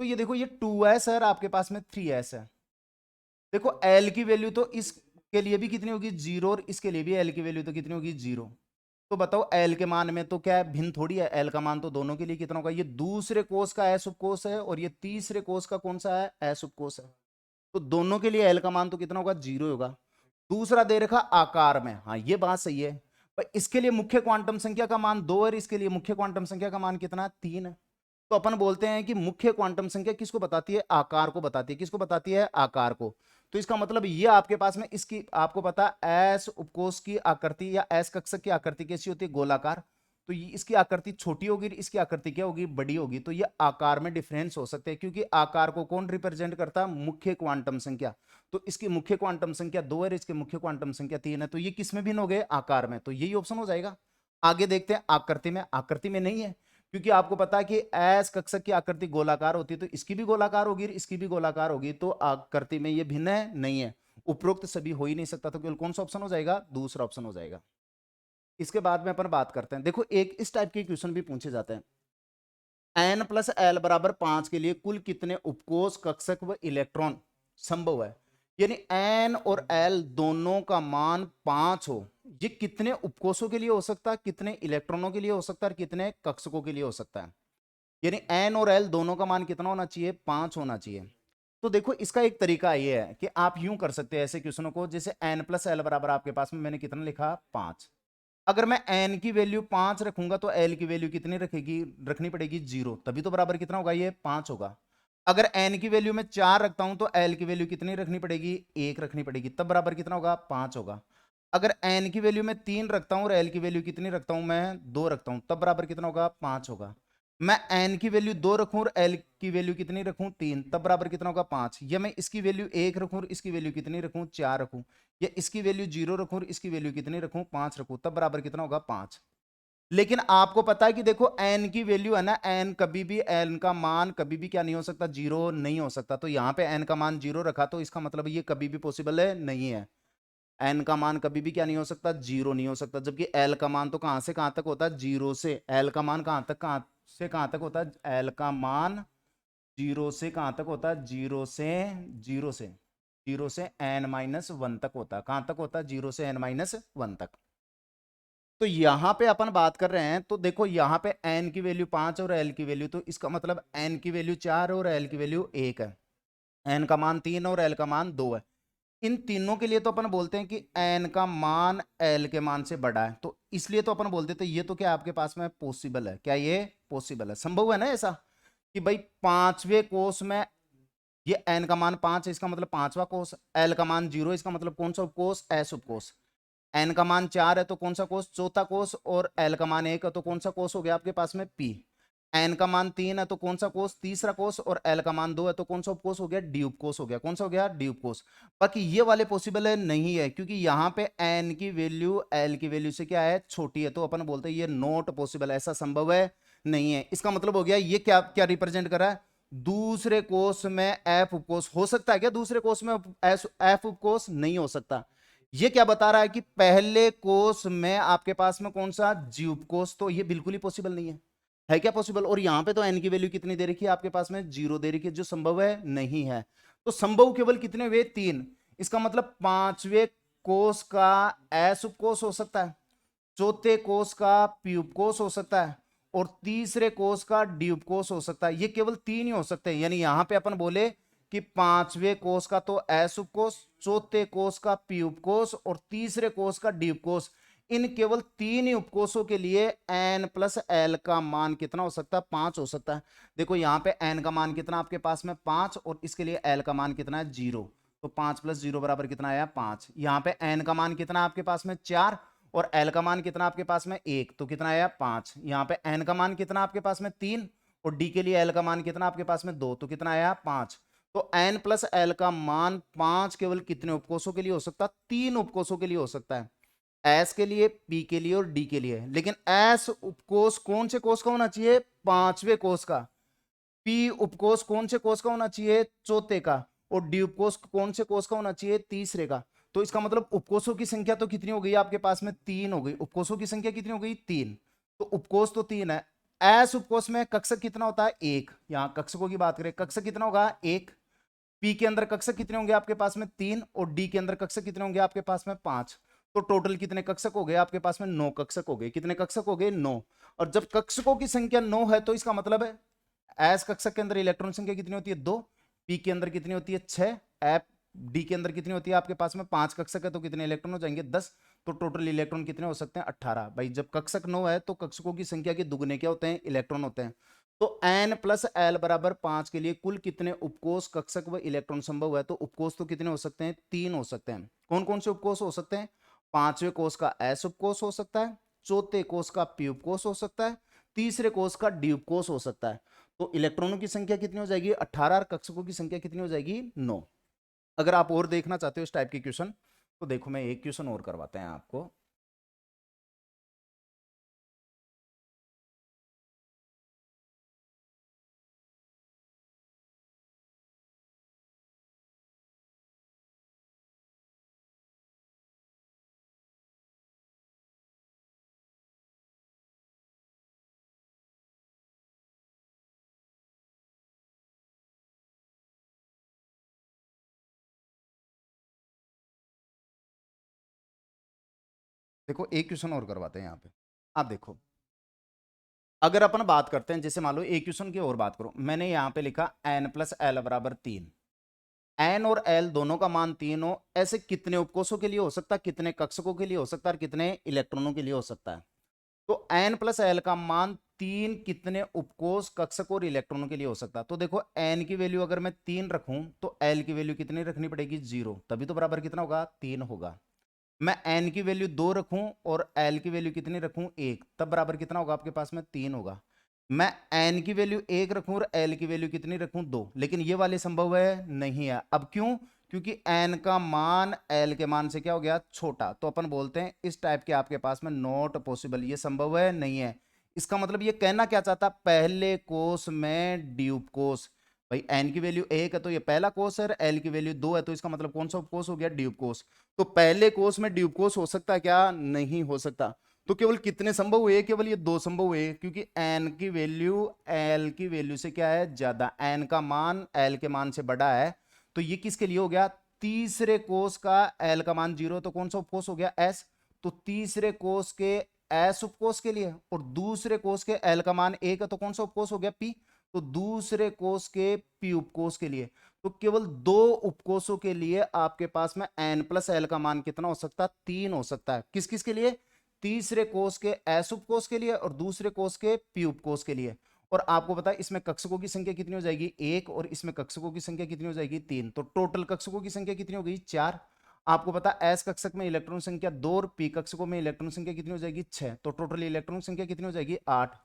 तो ये देखो ये 2s है और आपके पास में 3s है। देखो एल की वैल्यू तो इसके लिए भी कितनी होगी 0, और इसके लिए भी एल की वैल्यू तो कितनी होगी 0। तो बताओ एल के मान में तो क्या है भिन्न थोड़ी है, एल का मान तो दोनों के लिए कितना होगा, ये दूसरे कोष का एस उपकोष है और ये तीसरे कोष का कौन सा है एस उपकोष है, तो दोनों के लिए एल का मान तो कितना होगा 0 होगा। दूसरा दे रखा आकार में, हाँ ये बात सही है, पर इसके लिए मुख्य क्वांटम संख्या का मान 2 और इसके लिए मुख्य क्वांटम संख्या का मान कितना 3 है। तो अपन बोलते हैं कि मुख्य क्वांटम संख्या किसको बताती है, आकार को बताती है, किसको बताती है आकार को। तो इसका मतलब ये आपके पास में इसकी आपको पता एस उपकोष की आकृति या एस कक्षक की आकृति कैसी होती है गोलाकार, तो ये इसकी आकृति छोटी होगी, इसकी आकृति क्या होगी बड़ी होगी। तो ये आकार में डिफरेंस हो सकते हैं, क्योंकि आकार को कौन रिप्रेजेंट करता है मुख्य क्वांटम संख्या। तो इसकी मुख्य क्वांटम संख्या 2 है, इसके मुख्य क्वांटम संख्या 3 है, तो ये किस में भिन्न हो गए आकार में, तो यही ऑप्शन हो जाएगा। आगे देखते हैं आकृति में, आकृति में नहीं है, क्योंकि आपको पता है कि एस कक्षक की आकृति गोलाकार होती है, तो इसकी भी गोलाकार होगी इसकी भी गोलाकार होगी, तो आकृति में ये भिन्न है नहीं है, उपरोक्त सभी हो ही नहीं सकता, तो केवल कौन सा ऑप्शन हो जाएगा दूसरा ऑप्शन हो जाएगा। इसके बाद में अपन बात करते हैं, देखो एक इस टाइप के क्वेश्चन भी पूछे जाते हैं, n प्लस एल बराबर 5 के लिए कुल कितने उपकोष कक्षक व इलेक्ट्रॉन संभव है, यानी n और l दोनों का मान 5 हो, ये कितने उपकोषों के लिए हो सकता है, कितने इलेक्ट्रॉनों के लिए हो सकता है और कितने कक्षकों के लिए हो सकता है, यानी n और l दोनों का मान कितना होना चाहिए 5 होना चाहिए। तो देखो इसका एक तरीका ये है कि आप यूं कर सकते हैं ऐसे क्वेश्चनों को, जैसे n प्लस एल बराबर आपके पास में मैंने कितना लिखा 5, अगर मैं n की वैल्यू 5 रखूंगा तो l की वैल्यू कितनी रखनी पड़ेगी 0, तभी तो बराबर कितना होगा ये 5 होगा। अगर n की वैल्यू में 4 रखता हूं तो l की वैल्यू कितनी रखनी पड़ेगी 1 रखनी पड़ेगी, तब बराबर कितना होगा 5 होगा। अगर n की वैल्यू में 3 रखता हूं और l की वैल्यू कितनी रखता हूं मैं 2 रखता हूं, तब बराबर कितना होगा 5 होगा। मैं n की वैल्यू 2 रखूं और l की वैल्यू कितनी रखूं 3, तब बराबर कितना होगा 5, या मैं इसकी वैल्यू 1 रखूं और इसकी वैल्यू कितनी रखूं 4 रखूं, या इसकी वैल्यू 0 रखूं और इसकी वैल्यू कितनी रखूं 5 रखूं, तब बराबर कितना होगा 5। लेकिन आपको पता है कि देखो n की वैल्यू है ना, n कभी भी n का मान कभी भी क्या नहीं हो सकता 0 नहीं हो सकता, तो यहाँ पे n का मान 0 रखा, तो इसका मतलब ये कभी भी पॉसिबल है नहीं है, n का मान कभी भी क्या नहीं हो सकता 0 नहीं हो सकता, जबकि l का मान तो कहां से कहां तक होता है 0 से, l का मान कहां से कहां तक होता है, l का मान जीरो से कहां तक होता है, जीरो से n-1 तक होता है। कहां तक होता है, जीरो से n-1 तक। तो यहां पे अपन बात कर रहे हैं, तो देखो यहां पे n की वैल्यू 5 और l की वैल्यू, तो इसका मतलब n की वैल्यू 4 और l की वैल्यू 1 है, n का मान 3 और l का मान 2 है। इन तीनों के लिए तो अपन बोलते हैं कि n का मान l के मान से बड़ा है, तो इसलिए तो अपन बोलते थे ये तो क्या आपके पास में पॉसिबल है, क्या ये पॉसिबल है, संभव है ना ऐसा कि भाई पांचवें कोष में ये n का मान 5 है, इसका मतलब पांचवा कोष, l का मान 0, इसका मतलब कौन सा उपकोष, s उपकोष, n का मान 4 है तो कौन सा कोष, चौथा कोष, और l का मान 1 है तो कौन सा कोष हो गया आपके पास में, p, n का मान 3 है तो कौन सा कोष, तीसरा कोष, और l का मान 2 है तो कौन सा उपकोष हो गया, d उपकोष हो गया। कौन सा हो गया, d उपकोष। बाकी ये वाले पॉसिबल है नहीं है, क्योंकि यहां पे n की वैल्यू l की वैल्यू से क्या है, छोटी है, तो अपन बोलते हैं ये नॉट पॉसिबल, ऐसा संभव है नहीं है। इसका मतलब हो गया ये क्या क्या रिप्रेजेंट कर रहा है, दूसरे कोष में f उपकोष हो सकता है क्या, दूसरे कोष में f उपकोष नहीं हो सकता। ये क्या बता रहा है कि पहले कोष में आपके पास में कौन सा, g उपकोष, तो ये बिल्कुल ही पॉसिबल नहीं है क्या पॉसिबल। और यहां पे तो n की वैल्यू कितनी दे रखी है आपके पास में, 0 दे रखी है, जो संभव है नहीं है। तो संभव केवल कितने हुए, 3। इसका मतलब पांचवें कोष का s उपकोष हो सकता है, चौथे कोष का p उपकोष हो सकता है, और तीसरे कोष का d उपकोष हो सकता है। ये केवल 3 ही हो सकते हैं, यानी यहां पे अपन बोले कि पांचवें कोष का तो s उपकोष, चौथे कोष का p उपकोष, और तीसरे कोष का d उपकोष, इन केवल 3 ही उपकोषों के लिए n प्लस l का मान कितना हो सकता है, 5 हो सकता है। देखो यहाँ पे n का मान कितना आपके पास में 5, और इसके लिए l का मान कितना है, 0, तो 5 प्लस 0 बराबर कितना आया, 5। यहाँ पे n का मान कितना आपके पास में 4, और l का मान कितना आपके पास में 1, तो कितना आया 5। यहाँ पे n का मान कितना आपके पास में 3, और d के लिए l का मान कितना आपके पास में 2, तो कितना आया 5। तो n प्लस l का मान 5 केवल कितने उपकोषों के लिए हो सकता है, 3 उपकोषों के लिए हो सकता है, S के लिए, P के लिए और D के लिए। लेकिन S उपकोष कौन से कोष का होना चाहिए, पांचवें कोष का, P उपकोष कौन से कोष का होना चाहिए, चौथे का, और D उपकोष कौन से कोष का होना चाहिए, तीसरे का। तो इसका मतलब उपकोषों की संख्या तो कितनी हो गई आपके पास में, 3 हो गई। उपकोषों की संख्या कितनी हो गई, 3। तो उपकोष तो 3 है। S उपकोष में कक्षक कितना होता है, 1। यहां कक्षकों की बात करें, कक्षक कितना होगा, 1। P के अंदर कक्षक कितने होंगे आपके पास में, 3, और D के अंदर कक्षक कितने होंगे आपके पास में, 5। तो टोटल कितने कक्षक हो गए आपके पास में, 9 कक्षक हो गए। कितने कक्षक हो गए, 9। और जब कक्षकों की संख्या 9 है तो इसका मतलब है एस कक्षक के अंदर इलेक्ट्रॉन संख्या कितनी होती है, 2, पी के अंदर कितनी होती है, 6, एफ डी के अंदर कितनी होती है आपके पास में, 5 कक्षक है, तो कितने इलेक्ट्रॉन हो जाएंगे, 10। तो टोटल इलेक्ट्रॉन कितने हो सकते हैं, 18। भाई जब कक्षक 9 है तो कक्षकों की संख्या के दुगने क्या होते हैं, इलेक्ट्रॉन होते हैं। तो n प्लस एल बराबर 5 के लिए कुल कितने उपकोष, कक्षक व इलेक्ट्रॉन संभव है, तो उपकोष तो कितने हो सकते हैं, 3 हो सकते हैं। कौन कौन से उपकोष हो सकते हैं, पांचवें कोष का s उपकोष हो सकता है, चौथे कोष का p उपकोष हो सकता है, तीसरे कोष का d उपकोष हो सकता है। तो इलेक्ट्रॉनों की संख्या कितनी हो जाएगी, 18, और कक्षकों की संख्या कितनी हो जाएगी, 9। अगर आप और देखना चाहते हो इस टाइप के क्वेश्चन, तो देखो मैं एक क्वेश्चन और करवाते हैं आपको। देखो एक क्वेश्चन और करवाते हैं यहाँ पे। आप देखो, अगर अपन बात करते हैं, जैसे मान लो एक क्वेश्चन की और बात करो, मैंने यहाँ पे लिखा n प्लस एल बराबर 3, n और l दोनों का मान 3 हो, ऐसे कितने उपकोषों के लिए हो सकता है, कितने कक्षकों के लिए हो सकता है, और कितने इलेक्ट्रॉनों के लिए हो सकता है। तो n प्लस एल का मान 3 कितने उपकोष, कक्षक और इलेक्ट्रॉनों के लिए हो सकता है। तो देखो n की वैल्यू अगर मैं 3 रखूं तो l की वैल्यू कितनी रखनी पड़ेगी, 0, तभी तो बराबर कितना होगा, 3 होगा। मैं n की वैल्यू 2 रखूं और l की वैल्यू कितनी रखूं, 1, तब बराबर कितना होगा आपके पास में, 3 होगा। मैं n की वैल्यू 1 रखूं और l की वैल्यू कितनी रखूं, 2, लेकिन ये वाले संभव है नहीं है। अब क्यों, क्योंकि n का मान l के मान से क्या हो गया, छोटा, तो अपन बोलते हैं इस टाइप के आपके पास में नॉट पॉसिबल, ये संभव है नहीं है। इसका मतलब ये कहना क्या चाहता, पहले कोष में डी उपकोष, भाई n की वैल्यू 1 है तो ये पहला कोष है, l की वैल्यू 2 है तो इसका मतलब कौन सा उपकोष हो गया, डी उपकोष। तो पहले कोष में डी उपकोष हो सकता है क्या, नहीं हो सकता। तो केवल कितने संभव हुए? केवल ये दो संभव हुए, क्योंकि n की वैल्यू l की वैल्यू से क्या है? ज्यादा। n का मान l के मान से बड़ा है, तो ये किसके लिए हो गया? तीसरे कोस का l का मान 0, तो कौन सा उपकोष हो गया? s। तो तीसरे कोस के s उपकोष के लिए, और दूसरे कोस के l का मान 1 है, तो कौन सा उपकोष हो गया? p। तो दूसरे कोस के p उपकोष के लिए, तो केवल दो उपकोषों के लिए आपके पास में n प्लस l का मान कितना हो सकता है? 3 हो सकता है। किस किस के लिए? तीसरे कोष के s उपकोष के लिए और दूसरे कोष के p उपकोष के लिए। और आपको पता है इसमें कक्षकों की संख्या कितनी हो जाएगी? 1, और इसमें कक्षकों की संख्या कितनी हो जाएगी? 3। तो टोटल कक्षकों की संख्या कितनी हो गई? 4। आपको पता है s कक्षक में इलेक्ट्रॉन संख्या 2 और p कक्षकों में इलेक्ट्रॉन संख्या कितनी हो जाएगी? 6। तो टोटल इलेक्ट्रॉन संख्या कितनी हो जाएगी? 8।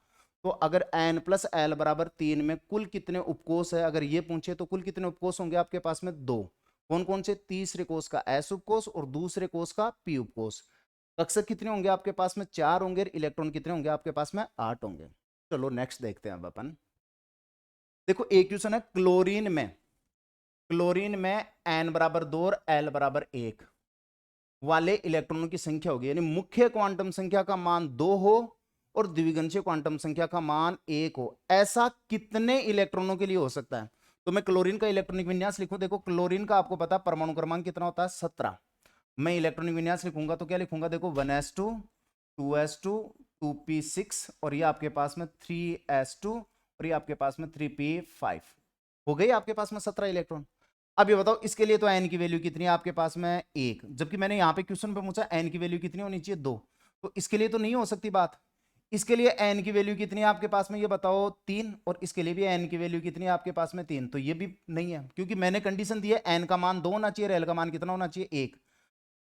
तो अगर n प्लस l बराबर 3 में कुल कितने उपकोष है, अगर ये पूछे तो कुल कितने उपकोष होंगे आपके पास में? 2। कौन कौन से? तीसरे कोष का s उपकोष और दूसरे कोष का p उपकोष। कक्षक कितने होंगे आपके पास में? 4 होंगे। इलेक्ट्रॉन कितने होंगे आपके पास में? 8 होंगे। चलो नेक्स्ट देखते हैं अब अपन। देखो एक क्वेश्चन है क्लोरीन में, क्लोरीन में n बराबर 2 और l बराबर 1 वाले इलेक्ट्रॉनों की संख्या होगी, यानी मुख्य क्वांटम संख्या का मान 2 हो और द्विगंशीय क्वांटम संख्या का मान 1 हो। ऐसा कितने इलेक्ट्रॉनों के लिए हो सकता है? तो मैं क्लोरीन का इलेक्ट्रॉनिक विन्यास लिखूं। देखो क्लोरीन का आपको पता परमाणु क्रमांक कितना होता है? 17। मैं इलेक्ट्रॉनिक विन्यास लिखूंगा तो क्या लिखूंगा? देखो 1s2 2s2 2p6 और ये आपके पास में 3s2 और ये आपके पास में 3p5 हो गई आपके पास में 17 इलेक्ट्रॉन। अब ये बताओ इसके लिए तो n की वैल्यू कितनी है आपके पास में? 1, जबकि मैंने यहां पे क्वेश्चन पे पूछा n की वैल्यू कितनी होनी चाहिए? 2। तो इसके लिए तो नहीं हो सकती बात। इसके लिए n की वैल्यू कितनी है आपके पास में? ये बताओ 3। और इसके लिए भी n की वैल्यू कितनी है आपके पास में? 3। तो ये भी नहीं है, क्योंकि मैंने कंडीशन दी है n का मान 2 होना चाहिए और l का मान कितना होना चाहिए? 1।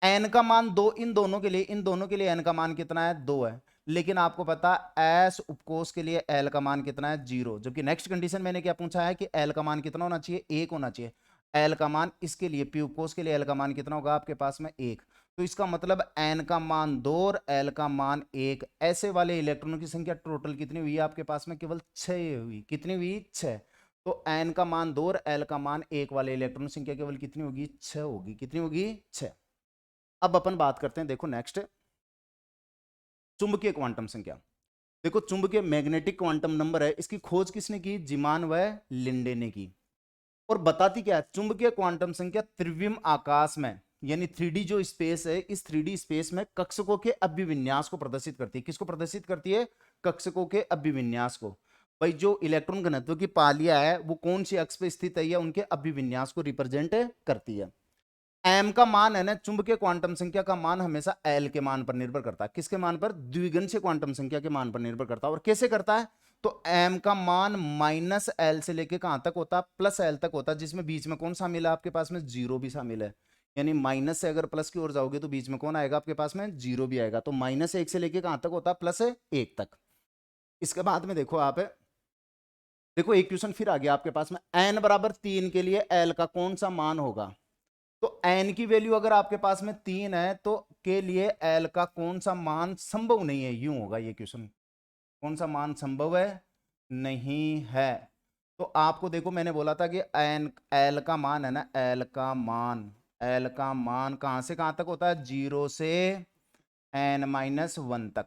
n का मान 2 इन दोनों के लिए, इन दोनों के लिए n का मान कितना है? 2 है। लेकिन आपको पता s उपकोष के लिए l का मान कितना है? 0। जबकि नेक्स्ट कंडीशन मैंने क्या पूछा है कि l का मान कितना होना चाहिए? 1 होना चाहिए। l का मान इसके लिए p उपकोष के लिए l का मान कितना होगा आपके पास में? 1। तो इसका मतलब n का मान 2 और l का मान 1, ऐसे वाले इलेक्ट्रॉनों की संख्या टोटल कितनी हुई आपके पास में? केवल 6 हुई। कितनी हुई? 6। तो n का मान 2 और l का मान 1 वाले इलेक्ट्रॉन संख्या केवल कितनी होगी? 6 होगी। कितनी होगी? 6। अब अपन बात करते हैं, देखो नेक्स्ट, चुंबकीय क्वांटम संख्या। देखो चुंबकीय मैग्नेटिक क्वांटम नंबर है, इसकी खोज किसने की? जीमान व लिंडे ने की। और बताती क्या है? चुंबकीय क्वांटम संख्या त्रिविम आकाश में, यानी 3D जो स्पेस है, इस 3D स्पेस में कक्षकों के अभिविन्यास को प्रदर्शित करती है। किसको प्रदर्शित करती है? कक्षकों के अभिविन्यास को। भाई जो इलेक्ट्रॉन घनत्व की पालिया है वो कौन सी अक्ष पे स्थित है? या उनके अभिविन्यास को रिप्रेजेंट करती है। m का मान है ना, चुंबकीय क्वांटम संख्या का मान हमेशा l के मान पर निर्भर करता है। किसके मान पर? द्विगंशीय क्वांटम संख्या के मान पर निर्भर करता है। और कैसे करता है? तो m का मान -l से लेके कहां तक होता है? +l तक होता है, जिसमें बीच में कौन शामिल है आपके पास में? 0 भी शामिल है। यानी माइनस से अगर प्लस की ओर जाओगे तो बीच में कौन आएगा आपके पास में? 0 भी आएगा। तो -1 से लेके कहां तक होता है? +1 तक। इसके बाद में देखो आप, देखो एक क्वेश्चन फिर आ गया आपके पास में, n बराबर 3 के लिए l का कौन सा मान होगा? तो n की वैल्यू अगर आपके पास में 3 है तो के लिए l का कौन सा मान संभव नहीं है? यूं होगा ये क्वेश्चन। कौन सा मान संभव है? नहीं है। तो आपको देखो मैंने बोला था कि n l का मान है ना, l का मान कहां से कहां तक होता है? 0 से n-1 तक।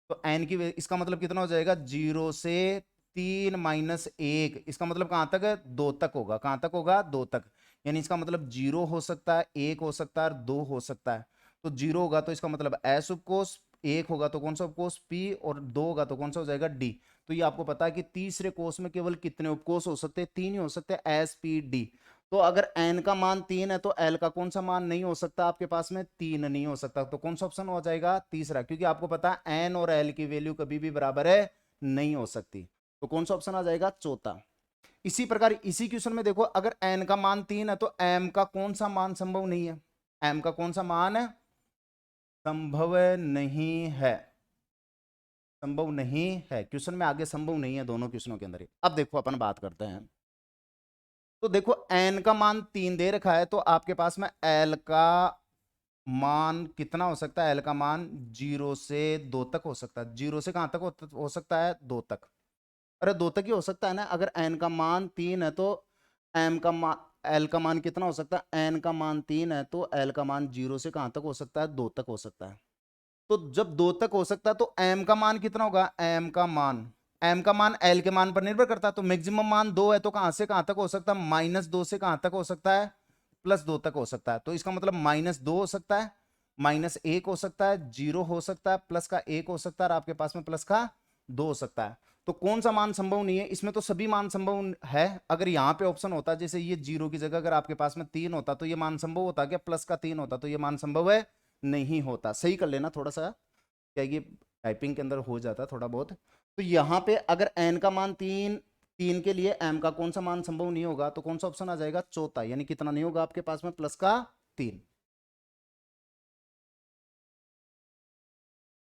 तो n की इसका मतलब कितना हो जाएगा? 0 से 3-1, इसका मतलब कहां तक है? 2 तक होगा। कहां तक होगा? 2 तक। यानी इसका मतलब 0 हो सकता है, 1 हो सकता है और 2 हो सकता है। तो 0 होगा तो इसका मतलब s उपकोष, 1 होगा तो कौन सा उपकोष? p, और 2 होगा तो कौन सा हो जाएगा? d। तो ये आपको पता है कि तीसरे कोष में केवल कितने उपकोष हो सकते हैं? 3 ही हो सकते हैं, s p d। तो अगर n का मान 3 है तो l का कौन सा मान नहीं हो सकता आपके पास में? 3 नहीं हो सकता। तो कौन सा ऑप्शन हो जाएगा? तीसरा, क्योंकि आपको पता है n और l की वैल्यू कभी भी बराबर है नहीं हो सकती। तो कौन सा ऑप्शन आ जाएगा? चौथा। इसी प्रकार इसी क्वेश्चन में देखो, अगर n का मान 3 है तो m का कौन सा मान संभव नहीं है? m का कौन सा मान है? संभव नहीं है। संभव नहीं है क्वेश्चन में, आगे संभव नहीं है दोनों क्वेश्चनों के अंदर ही। अब देखो अपन बात करते हैं, तो देखो n का मान 3 दे रखा है, तो आपके पास में l का मान कितना हो सकता है? l का मान 0 से 2 तक हो सकता है। 0 से कहां तक हो सकता है? 2 तक। अरे 2 तक ही हो सकता है ना। अगर n का मान 3 है तो m का मान, l का मान कितना हो सकता है? n का मान 3 है तो l का मान 0 से कहां तक हो सकता है? 2 तक हो सकता है। तो जब 2 तक हो सकता है तो m का मान कितना होगा, m का मान l के मान पर निर्भर करता है, तो मैक्सिमम मान 2 है, तो कहां से कहां तक हो सकता है, -2 से कहां तक हो सकता है, +2 तक हो सकता है। तो इसका मतलब -2 हो सकता है, -1 हो सकता है, 0 हो सकता है, प्लस का 1 हो सकता है, और आपके पास में प्लस का 2 हो सकता है। तो कौन सा मान संभव नहीं है, इसमें तो सभी मान संभव है। अगर यहाँ पे ऑप्शन होता, जैसे ये 0 की जगह अगर आपके पास में 3 होता तो ये मान संभव होता क्या, प्लस का 3 होता तो ये मान संभव है, नहीं होता। सही कर लेना थोड़ा सा, क्या ये टाइपिंग के अंदर हो जाता थोड़ा बहुत। तो यहाँ पे अगर n का मान 3 के लिए m का कौन सा मान संभव नहीं होगा, तो कौन सा ऑप्शन आ जाएगा, चौथा, यानी कितना नहीं होगा आपके पास में, प्लस का 3।